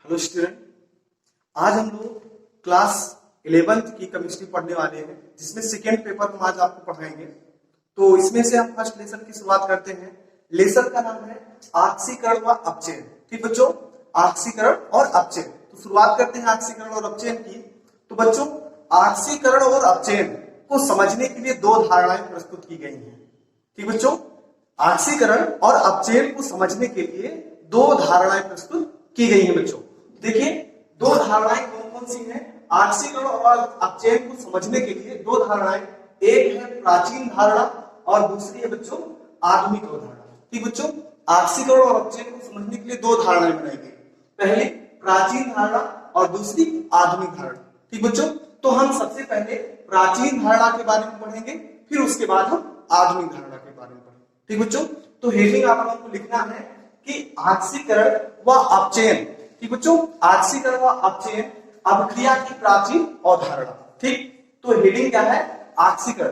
Hello student, आज हम लोग क्लास 11th की केमिस्ट्री पढ़ने वाले हैं, जिसमें सेकेंड पेपर हम आज आपको पढ़ाएंगे। तो इसमें से हम फर्स्ट लेसन की शुरुआत करते हैं। लेसन का नाम है ऑक्सीकरण व अपचयन। ठीक बच्चों, ऑक्सीकरण और अपचयन। तो शुरुआत करते हैं ऑक्सीकरण और अपचयन की। तो बच्चों, ऑक्सीकरण और अपचयन को समझने के लिए दो धारणाएं प्रस्तुत की गई हैं। ठीक बच्चों, ऑक्सीकरण और अपचयन को समझने के लिए दो धारणाएं प्रस्तुत की गई हैं। बच्चों देखिए, दो धारणाएं कौन कौन सी हैं ऑक्सीकरण और अपचयन को समझने के लिए? दो धारणाएं, एक है प्राचीन धारणा और दूसरी है बच्चों आधुनिक धारणा। ठीक बच्चों, ऑक्सीकरण और अपचयन को समझने के लिए दो धारणाएं बनाई गई, पहली प्राचीन धारणा और दूसरी आधुनिक धारणा। ठीक बच्चों, तो हम सबसे पहले प्राचीन धारणा के बारे में पढ़ेंगे, फिर उसके बाद हम आधुनिक धारणा के बारे में पढ़ेंगे। ठीक बच्चों, तो हेडिंग आप लोगों को लिखना है कि ऑक्सीकरण व अपचयन। ठीक बच्चों, ऑक्सीकरण व अपचयन अभिक्रिया की प्राचीन अवधारणा। ठीक, तो हेडिंग क्या है? ऑक्सीकरण।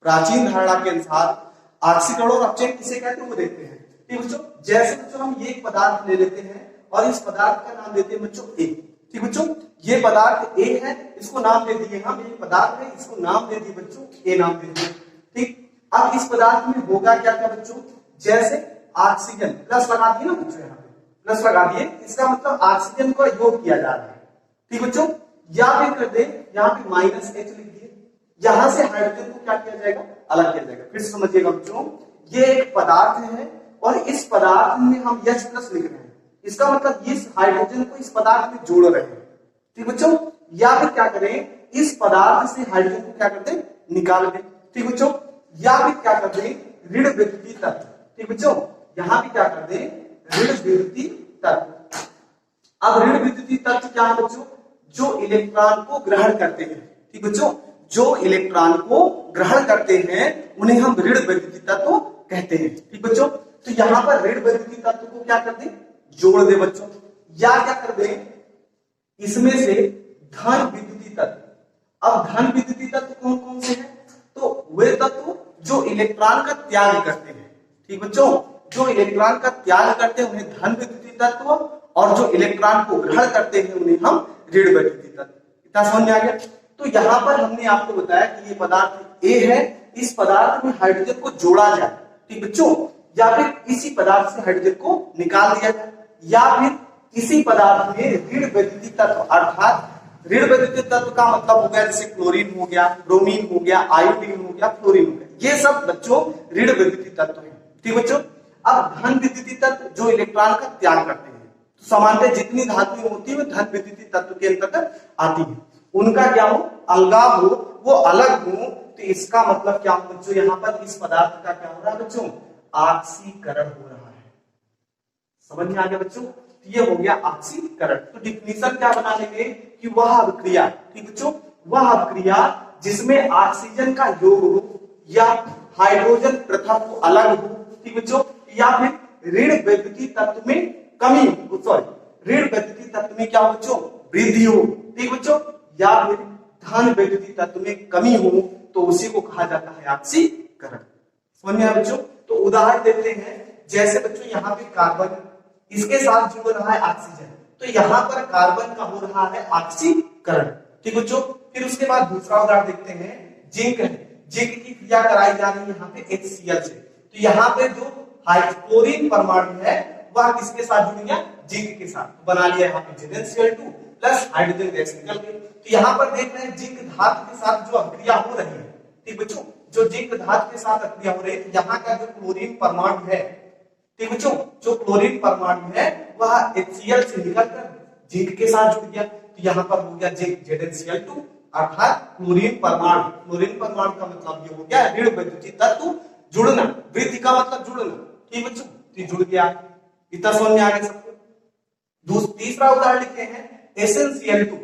प्राचीन धारणा के अनुसार ऑक्सीकरण और अपचयन किसे कहते हैं वो देखते हैं। ठीक बच्चों, जैसे बच्चों हम ये एक पदार्थ ले लेते हैं और इस पदार्थ का नाम देते हैं बच्चों ए। ठीक बच्चों, ये पदार्थ ए है, इसको नाम दे दिए हम, एक पदार्थ है, इसको नाम दे दिए बच्चों ए नाम दे दिए। ठीक, अब इस पदार्थ में होगा क्या क्या बच्चों? जैसे ऑक्सीजन प्लस लगा दिए ना बच्चों, यहाँ पे प्लस लगा दिए, इसका मतलब ऑक्सीजन को योग किया जा रहा है। ठीक बच्चों, या फिर कर दे यहाँ पे माइनस एच लिख दिए, यहां से हाइड्रोजन को क्या किया जाएगा? अलग किया जाएगा। फिर समझिएगा बच्चों, ये एक पदार्थ है और इस पदार्थ में हम H प्लस लिख रहे हैं, इसका मतलब इस हाइड्रोजन को इस पदार्थ में जोड़ रहे हैं। ठीक बच्चों, या फिर क्या करें, इस पदार्थ से हाइड्रोजन को क्या करते? निकाल दें। ठीक बच्चों, या फिर क्या कर दें? ऋण विद्युतीय तत्व। ठीक बच्चों, यहां भी क्या कर दें? ऋण विद्युतीय तत्व। अब ऋण विद्युतीय तत्व क्या है बच्चों? जो इलेक्ट्रॉन को ग्रहण करते हैं। ठीक बच्चों, जो इलेक्ट्रॉन को ग्रहण करते हैं उन्हें हम ऋण विद्युतीय तत्व कहते हैं। ठीक बच्चों, तो यहां पर ऋण विद्युतीय तत्व को क्या कर दें? जोड़ दे बच्चों, या क्या कर दें? इसमें से धन विद्युतीय तत्व। अब धन विद्युतीय तत्व कौन कौन से हैं? तो वे तत्व जो इलेक्ट्रॉन का त्याग करते हैं। ठीक बच्चों, जो इलेक्ट्रॉन का त्याग करते हैं उन्हें धन विद्युतीय तत्व, और जो इलेक्ट्रॉन को ग्रहण करते हैं उन्हें हम ऋण विद्युतीय तत्व। इतना समझ में आ गया? तो यहाँ पर हमने आपको बताया कि ये पदार्थ ए है, इस पदार्थ में हाइड्रोजन को जोड़ा जाए। ठीक बच्चों, या फिर इसी पदार्थ से हाइड्रोजन को निकाल दिया जाए, या फिर इसी पदार्थ में ऋण विद्युतीय तत्व, अर्थात ऋण विद्युतीय तत्व का मतलब हो गया जैसे क्लोरीन हो गया, ब्रोमीन हो गया, आयोडीन हो गया, फ्लोरीन हो गया, ये सब बच्चों ऋण विद्युतीय तत्व है। ठीक बच्चों, अब धन विद्युतीय तत्व जो इलेक्ट्रॉन का त्याग करते हैं, तो सामान्यतः जितनी धातुएं होती है वो धन विद्युतीय तत्व के अंतर्गत आती है। उनका क्या हो? अलगाव हो, वो अलग हो, तो इसका मतलब क्या हो बच्चों? यहाँ पर इस पदार्थ का क्या हो रहा है बच्चों? ऑक्सीकरण हो रहा है। समझ में आ गया बच्चों? ये हो गया ऑक्सीकरण। तो डिफिनीशन क्या बना लेंगे कि वह अभिक्रिया, ठीक बच्चों, वह अभिक्रिया जिसमें ऑक्सीजन का योग हो या हाइड्रोजन पृथक हो, अलग हो, ठीक बच्चों, या फिर ऋण विद्युतीय तत्व में कमी हो, सॉरी ऋण विद्युतीय तत्व में क्या हो बच्चों? वृद्धि हो। ठीक बच्चों, या फिर धन विद्युतीय तत्व में कमी हो, तो उसी को कहा जाता है ऑक्सीकरण। समझ में आया बच्चों? तो उदाहरण देते हैं, जैसे बच्चों यहाँ पे कार्बन, इसके साथ जुड़ रहा है ऑक्सीजन, तो यहाँ पर कार्बन का हो रहा है ऑक्सीकरण। ठीक बच्चों, फिर उसके बाद दूसरा उदाहरण देखते हैं, जिंक है, जिंक की क्रिया कराई जा रही है यहाँ पे HCl से, तो यहाँ पे जो क्लोरीन परमाणु है वह किसके साथ जुड़ गया? जिंक के साथ, बना लिया यहाँ पे ZnCl2 प्लस हाइड्रोजन गैस निकल गई। तो यहाँ पर देख रहे हैं जिंक धातु के साथ जो अभिक्रिया हो रही है। ठीक बच्चों, जो जिंक धातु के साथ अभिक्रिया हो रही है, यहाँ का जो क्लोरीन परमाणु है, ठीक बच्चों, जो क्लोरीन परमाणु है वह HCl से निकलकर जिंक के साथ जुड़ गया, तो यहाँ पर हो गया जिंक ZnCl2, अर्थात क्लोरीन परमाणु। क्लोरीन परमाणु का मतलब ये हो गया ऋण विद्युतीय तत्व जुड़ना, वृद्धि का मतलब जुड़ना। ठीक बच्चों, तो जुड़ गया। इतना समझ में आ गया सबको? तीसरा उदाहरण लिखे हैं SnCl2।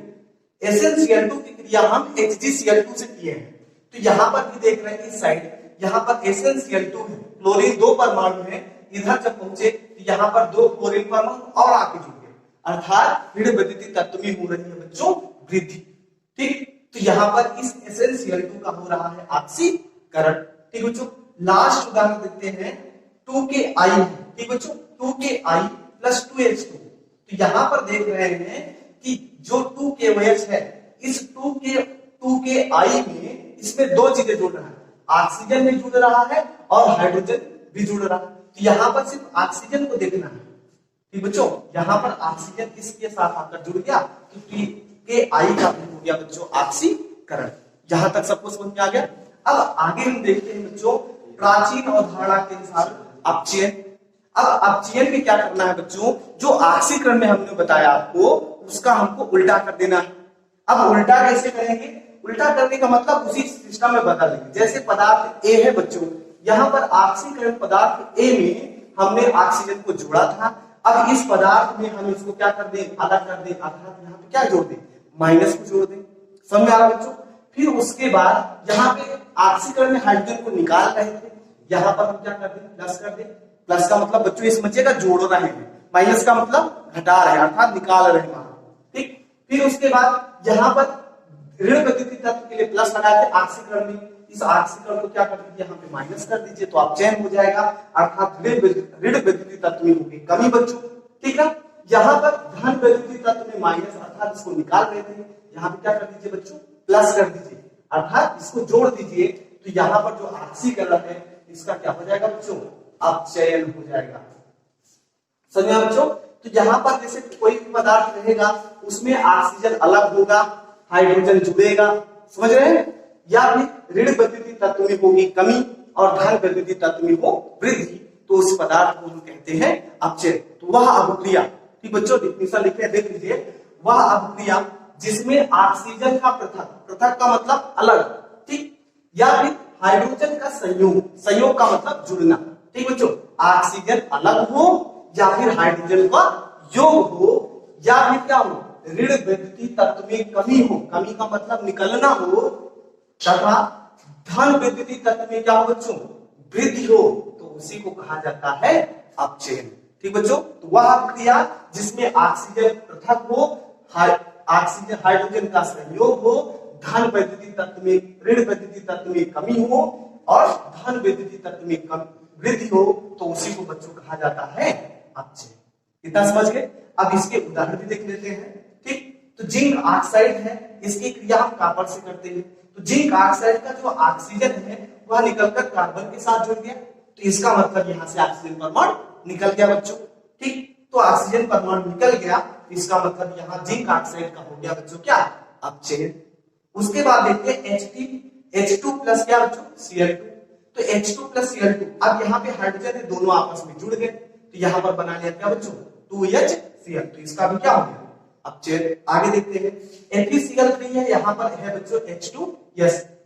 SnCl2 की क्रिया हम HgCl2 से किए हैं, तो यहाँ पर भी देख रहे हैं इस साइड, यहाँ पर SnCl2 है, क्लोरीन दो परमाणु है, इधर जब पहुंचे तो यहाँ पर दो क्लोरीन परमाणु और आगे जुड़ गए, अर्थात ऋण विद्युतीय तत्व में हो रही है बच्चों वृद्धि। ठीक, तो यहाँ पर इस SnCl2 का हो रहा है ऑक्सीकरण। ठीक बच्चों, लास्ट उदाहरण देखते हैं 2KI। ठीक बच्चों, 2KI प्लस 2H2, तो यहाँ पर देख रहे हैं कि जो 2KOH है, इस 2K आई इसमें दो चीजें जुड़ रहा है, ऑक्सीजन भी जुड़ रहा है और हाइड्रोजन भी जुड़ रहा है। तो यहाँ पर सिर्फ ऑक्सीजन को देखना है। ठीक बच्चों, यहाँ पर ऑक्सीजन इसके साथ आकर जुड़ गया तो KI का हो गया बच्चों ऑक्सीकरण। यहां तक सबको समझ में आ गया। अब आगे हम देखते हैं बच्चों प्राचीन अवधारणा के अनुसार अपचयन। अब अपचयन में क्या करना है बच्चों, जो ऑक्सीकरण में हमने बताया आपको उसका हमको उल्टा कर देना है। अब उल्टा कैसे करेंगे, उल्टा करने का मतलब उसी सिस्टम में बदल देंगे। जैसे पदार्थ ए है बच्चों, यहाँ पर ऑक्सीकरण पदार्थ ए में हमने ऑक्सीजन को जोड़ा था। अब इस पदार्थ में हम इसको क्या कर दें, अलग कर दें, अर्थात यहाँ पे क्या जोड़ दें, माइनस को जोड़ दें। समझ में आ रहा बच्चों। फिर उसके बाद यहाँ पे ऑक्सीकरण में हाइड्रोजन को निकाल रहे थे, यहाँ पर हम क्या कर दें, प्लस कर दें। प्लस का मतलब बच्चों इस मध्य का जोड़ रहे हैं, माइनस का मतलब घटा रहे हैं, अर्थात निकाल रहे हैं। ठीक, फिर उसके बाद यहाँ पर ऋण वैद्युतीय तत्व के लिए प्लस लगाए थे ऑक्सीकरण में, इस ऑक्सीकरण को क्या कर दीजिए, यहाँ पे माइनस कर दीजिए तो अपचयन हो जाएगा, अर्थात ऋण वैद्युतीय तत्व में होगी कमी बच्चों। ठीक है, यहाँ पर धन वैद्युतीय तत्व में माइनस, अर्थात इसको निकाल रहे थे, यहाँ पे क्या कर दीजिए बच्चों, प्लस कर दीजिए, अर्थात इसको जोड़ दीजिए। तो यहाँ पर जो ऑक्सीकरण है इसका क्या हो जाएगा बच्चों, अपचयन हो जाएगा। समझे बच्चों। तो यहाँ पर जैसे कोई भी पदार्थ रहेगा उसमें ऑक्सीजन अलग होगा, हाइड्रोजन जुड़ेगा, समझ रहे हैं, या फिर ऋण वैद्युतीय तत्व में होगी कमी और धन वैद्युतीय तत्व में हो वृद्धि, तो उस पदार्थ को हम कहते हैं अपचयन। तो वह अभिक्रिया, ठीक बच्चों डिफिनेशन लिखे देख लीजिए, वह अभिक्रिया जिसमें ऑक्सीजन का पृथक, पृथक का मतलब अलग, ठीक, या फिर हाइड्रोजन का संयोग, संयोग का मतलब जुड़ना। ठीक बच्चों, ऑक्सीजन अलग हो या फिर हाइड्रोजन का योग हो या फिर क्या हो, ऋण वैद्युतीय तत्व में कमी हो, कमी का मतलब निकलना हो, तथा धन वैद्युतीय तत्व में क्या हो बच्चों, वृद्धि हो, तो उसी को कहा जाता है अपचयन। ठीक बच्चों, तो वह क्रिया जिसमें ऑक्सीजन पृथक हो, ऑक्सीजन हाइड्रोजन का संयोग हो, धन वैद्युतीय तत्व में ऋण वैद्युतीय तत्व में कमी हो और धन वैद्युतीय तत्व में वृद्धि हो, तो उसी को बच्चों कहा जाता है अपचयन। इतना समझ गए। अब इसके उदाहरण भी देख लेते हैं। ठीक, तो जिंक ऑक्साइड है, इसकी क्रिया हम कॉपर से करते हैं। तो जिंक ऑक्साइड का जो ऑक्सीजन है वह निकलकर कार्बन के साथ जुड़ गया, तो इसका मतलब यहाँ से ऑक्सीजन परमाणु निकल गया बच्चों। ठीक, तो ऑक्सीजन परमाणु निकल गया, इसका मतलब यहाँ जिंक ऑक्साइड का हो गया बच्चों क्या, अपचयन। उसके बाद देखते हैं H2 प्लस क्या बच्चों, Cl2। तो H2 प्लस Cl2, अब यहाँ पे हाइड्रोजन है, दोनों आपस में जुड़ गए, तो यहाँ पर बना लिया क्या बच्चों, 2HCl, तो इसका भी क्या हो गया, अपचयन। आगे देखते हैं FeCl3 है, यहाँ पर है बच्चों H2,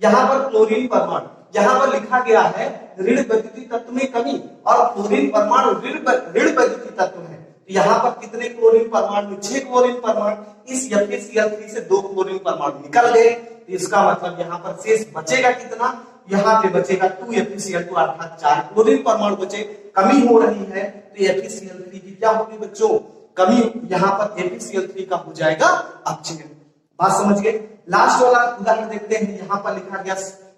यहाँ पर क्लोरीन परमाणु, यहाँ पर लिखा गया है ऋण वैद्युतीय तत्व में कमी और क्लोरीन परमाणु ऋण वैद्युतीय तत्व है, तो यहाँ पर कितने क्लोरीन परमाणु, 6 क्लोरीन परमाणु, इस FeCl3 से 2 क्लोरीन परमाणु निकल गए, तो इसका मतलब यहाँ पर शेष बचेगा कितना, यहाँ पे बचेगा 2FeCl2, अर्थात 4 क्लोरीन परमाणु बचे, कमी हो रही है, तो FeCl3 की क्या होगी बच्चों, कमी, यहाँ पर FeCl3 का हो जाएगा अपचयन। बात समझ गए। लास्ट वाला उदाहरण देखते हैं, यहाँ पर लिखा गया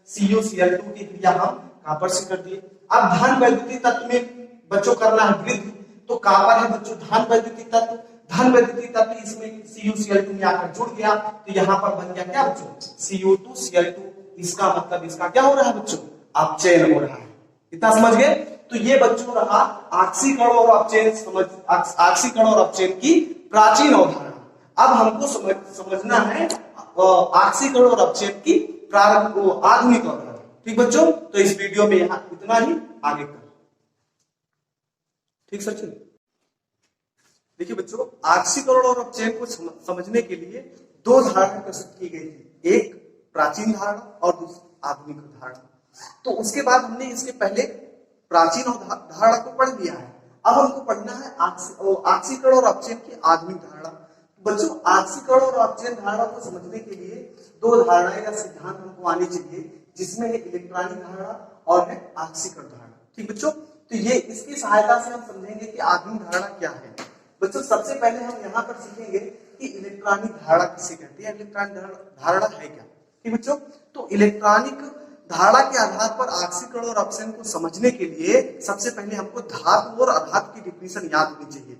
CuCl2 की क्रिया हम कॉपर से कर दिए। अब धन वैद्युतीय तत्व में बच्चों करना है वृद्धि, तो कॉपर है बच्चों धन वैद्युतीय तत्व, धन वैद्युतीय तत्व इसमें CuCl2 में आकर जुड़ गया, तो यहाँ पर बन गया क्या बच्चों, Cu2Cl2, इसका मतलब इसका क्या हो रहा है बच्चों, अपचयन हो रहा है। इतना समझ गए। तो ये बच्चों रहा ऑक्सीकरण और अपचयन, ऑक्सीकरण और अपचयन की प्राचीन अवधारणा। अब हमको समझना है ऑक्सीकरण और अपचयन की आधुनिक अवधारणा। ठीक बच्चों, तो इस वीडियो में यहाँ इतना ही, आगे कर। ठीक सचिन। देखिए बच्चों, ऑक्सीकरण और अपचयन को समझने के लिए दो धारणा प्रस्तुत की गई थी, एक प्राचीन धारणा और दूसरी आधुनिक धारणा। तो उसके बाद हमने इसके पहले प्राचीन धारणा को पढ़ लिया है, अब हमको पढ़ना है ऑक्सीकरण और अपचयन की आधुनिक धारणा। बच्चों, ऑक्सीकरण और अपचयन धारणा को समझने के लिए दो धारणाएं या सिद्धांत हमको आने चाहिए, जिसमें है इलेक्ट्रॉनिक धारणा और है ऑक्सीकरण धारणा। ठीक बच्चों, तो ये इसकी सहायता से हम समझेंगे कि आधुनिक धारणा क्या है। बच्चों, सबसे पहले हम यहाँ पर सीखेंगे कि इलेक्ट्रॉनिक धारणा किसे कहते हैं, इलेक्ट्रॉनिक धारणा है क्या। ठीक बच्चों, तो इलेक्ट्रॉनिक धारणा के आधार पर ऑक्सीकरण और अपचयन को समझने के लिए सबसे पहले हमको धातु और अधातु की डिफिनेशन याद होनी चाहिए।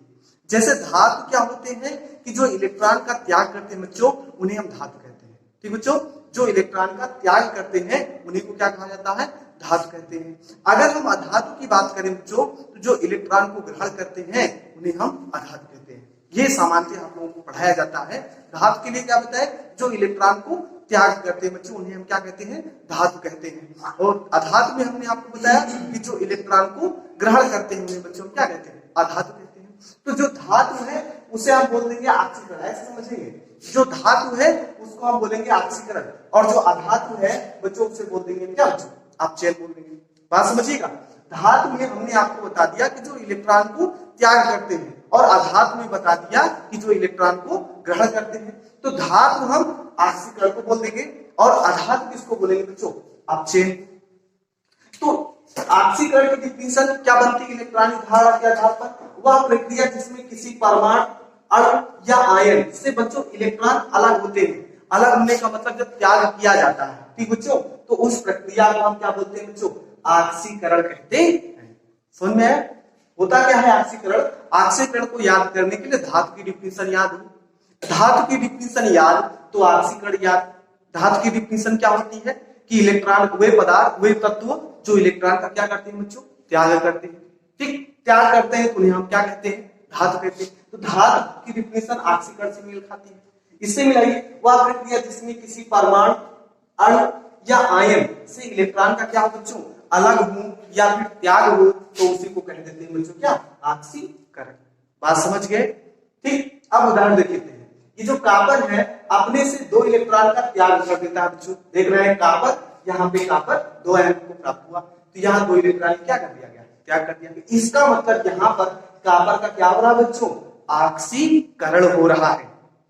जैसे धातु क्या होते हैं कि जो इलेक्ट्रॉन का त्याग करते हैं बच्चों, उन्हें हम धातु कहते हैं। ठीक बच्चों, जो इलेक्ट्रॉन का त्याग करते हैं उन्हीं को क्या कहा जाता है, धातु कहते हैं। अगर हम अधातु की बात करें बच्चों, तो जो इलेक्ट्रॉन को ग्रहण करते हैं उन्हें हम अधातु कहते हैं। ये सामान्यतः आप लोगों को पढ़ाया जाता है। धातु के लिए क्या बताए, जो इलेक्ट्रॉन को त्याग करते हैं बच्चों, उन्हें हम क्या कहते हैं, धातु कहते हैं। और अधातु में हमने आपको बताया कि जो इलेक्ट्रॉन को ग्रहण करते हैं उन्हें बच्चों क्या कहते हैं, अधातु कहते हैं। तो जो धातु है उसे हम बोल देंगे ऑक्सीकरण, ऐसे समझेंगे। जो धातु है उसको हम बोलेंगे ऑक्सीकरण, और जो अधातु है बच्चों उसे बोल देंगे क्या बच्चों, अपचयन बोल देंगे। बात समझिएगा। धातु में हमने आपको बता दिया कि जो इलेक्ट्रॉन को त्याग करते हैं, और अधातु में बता दिया कि जो इलेक्ट्रॉन को ग्रहण करते हैं। तो धातु हम ऑक्सीकरण को बोल देंगे, और अधातु किसको बोलेंगे बच्चों, अपचयन। तो ऑक्सीकरण की डिफिनेशन क्या बनती है इलेक्ट्रॉनिक धारा के आधार पर, वह प्रक्रिया जिसमें किसी परमाणु, अणु या आयन से बच्चों इलेक्ट्रॉन अलग होते हैं। अलग होने का मतलब जब त्याग किया जाता है, ठीक बच्चों, तो उस प्रक्रिया को हम क्या बोलते हैं बच्चों, ऑक्सीकरण कहते हैं। समझ में आया? होता क्या है ऑक्सीकरण? ऑक्सीकरण को याद करने के लिए धातु की डिफिनेशन याद हो, धातु की डिफिनेशन याद तो ऑक्सीकरण याद। धातु की डिफिनेशन क्या होती है कि इलेक्ट्रॉन, वे पदार्थ, वे तत्व जो इलेक्ट्रॉन का क्या करते हैं बच्चों, त्याग करते हैं। ठीक, त्याग करते हैं तो उन्हें हम क्या कहते हैं, धातु कहते हैं। तो धातु की डिफिनेशन ऑक्सीकरण से मेल खाती है। इससे मिलाइए, वह प्रक्रिया जिसमें किसी परमाणु, अणु या आयन से इलेक्ट्रॉन का क्या हो बच्चों, अलग हो या फिर त्याग हो, तो उसी को कह देते हैं बच्चों क्या, ऑक्सीकरण। बात समझ गए? ठीक, अब उदाहरण देख लेते हैं। ये जो कापर है अपने से 2 इलेक्ट्रॉन का त्याग कर देता है बच्चों। देख रहे हैं कापर, यहाँ पे कापर 2 आयन को प्राप्त हुआ, तो यहाँ 2 इलेक्ट्रॉन क्या कर दिया गया, त्याग कर दिया गया। इसका मतलब यहाँ पर कापर का क्या हो रहा है बच्चों, ऑक्सीकरण हो रहा है।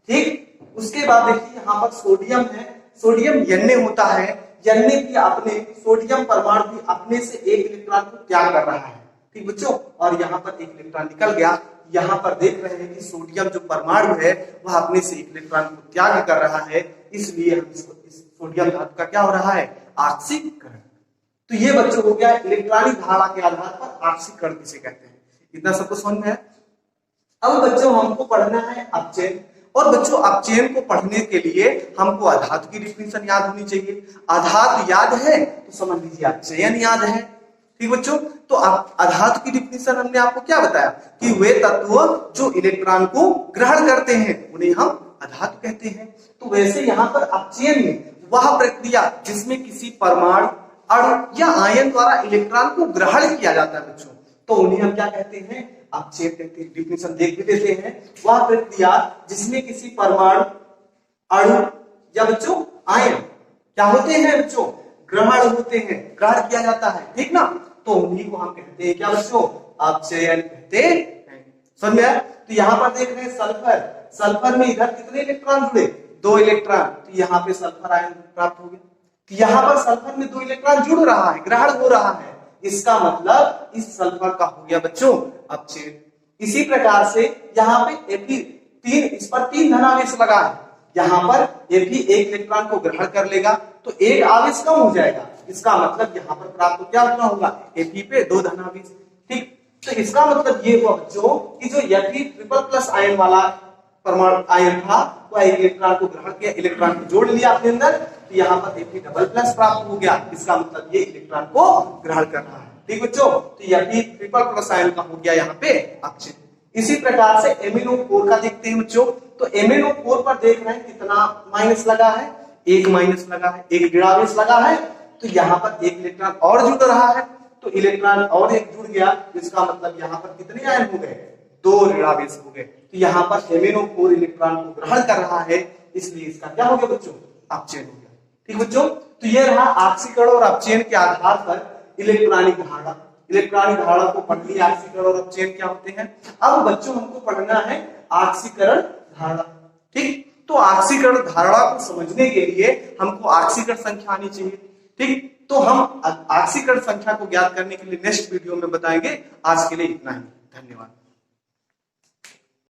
ठीक, उसके बाद देखिए यहाँ पर सोडियम है, सोडियम Na होता है, Na भी अपने, सोडियम परमाणु भी अपने से 1 इलेक्ट्रॉन को त्याग कर रहा है। ठीक बच्चों, और यहाँ पर 1 इलेक्ट्रॉन निकल गया। यहाँ पर देख रहे हैं कि सोडियम जो परमाणु है वह अपने से 1 इलेक्ट्रॉन को त्याग कर रहा है, इसलिए हम इसको, इस सोडियम धातु का क्या हो रहा है, ऑक्सीकरण। तो ये बच्चों हो गया इलेक्ट्रॉनिक धारा के आधार पर ऑक्सीकरण किसे कहते हैं। इतना सबको समझ में है? अब बच्चों हमको पढ़ना है अपचयन, और बच्चों अपचयन को पढ़ने के लिए हमको अधातु की डिफिनेशन याद होनी चाहिए। अधातु याद है तो समझ लीजिए अपचयन याद है। ठीक बच्चों, तो अधातु की डिफिनेशन हमने आपको क्या बताया कि वे तत्व जो इलेक्ट्रॉन को ग्रहण करते हैं उन्हें हम अधातु कहते हैं। तो वैसे यहाँ पर अपचयन में वह प्रक्रिया जिसमें किसी परमाणु, अणु या आयन द्वारा इलेक्ट्रॉन को ग्रहण किया जाता है बच्चों, तो उन्हें हम क्या कहते हैं, अपचयन कहते हैं। डिफिनेशन देख भी देते हैं। वह प्रक्रिया जिसमें किसी परमाणु, अणु या बच्चों आयन क्या होते हैं बच्चों, ग्रहण होते हैं, ग्रहण किया जाता है, ठीक ना, तो उन्हीं को हम कहते हैं क्या बच्चों, अपचयन कहते हैं। समझ में आया? तो यहाँ पर देख रहे हैं सल्फर, सल्फर में इधर कितने इलेक्ट्रॉन जुड़े, 2 इलेक्ट्रॉन, तो यहाँ पे सल्फर आयन प्राप्त हो गया। तो यहाँ पर सल्फर में 2 इलेक्ट्रॉन जुड़ रहा है, ग्रहण हो रहा है, इसका मतलब इस सल्फर का हो गया बच्चों अपचयन। इसी प्रकार से यहाँ पे Fe3, इस पर 3 धनावेश लगा है, यहाँ पर Fe 1 इलेक्ट्रॉन को ग्रहण कर लेगा तो 1 आवेश कम हो जाएगा, इसका मतलब यहाँ पर प्राप्त क्या होना होगा, Fe पे 2 धनावेश। ठीक, तो इसका मतलब ये हुआ बच्चों कि जो Fe ट्रिपल प्लस आयन वाला परमाणु आयन था वह इलेक्ट्रॉन को ग्रहण किया, इलेक्ट्रॉन को जोड़ लिया अपने अंदर, तो यहाँ पर Fe डबल प्लस प्राप्त हो गया, इसका मतलब ये इलेक्ट्रॉन को ग्रहण कर रहा है। ठीक बच्चों, तो Fe ट्रिपल प्लस आयन का हो गया यहाँ पे अपचयन। इसी प्रकार से MnO4 का देखते हैं बच्चों। तो MnO4 पर देख रहे हैं कितना माइनस लगा है, 1 माइनस लगा है, 1 ऋणावेश लगा है, तो यहाँ पर 1 इलेक्ट्रॉन और जुड़ रहा है, तो इलेक्ट्रॉन और 1 जुड़ गया, इसका मतलब यहाँ पर कितने आयन हो गए, 2 ऋणावेश हो गए। तो यहाँ पर MnO4 इलेक्ट्रॉन को ग्रहण कर रहा है, इसलिए इसका क्या हो गया बच्चों, अपचयन हो गया। ठीक बच्चों, तो ये रहा ऑक्सीकरण और अपचयन के आधार पर इलेक्ट्रॉनिक धारा। इलेक्ट्रॉनिक धारा को पढ़ लिया, ऑक्सीकरण और अपचयन क्या होते हैं। अब बच्चों हमको पढ़ना है ऑक्सीकरण धारा। ठीक, तो ऑक्सीकरण धारा को समझने के लिए हमको ऑक्सीकरण संख्या आनी चाहिए। ठीक, तो हम ऑक्सीकरण संख्या को ज्ञात करने के लिए नेक्स्ट वीडियो में बताएंगे। आज के लिए इतना ही, धन्यवाद।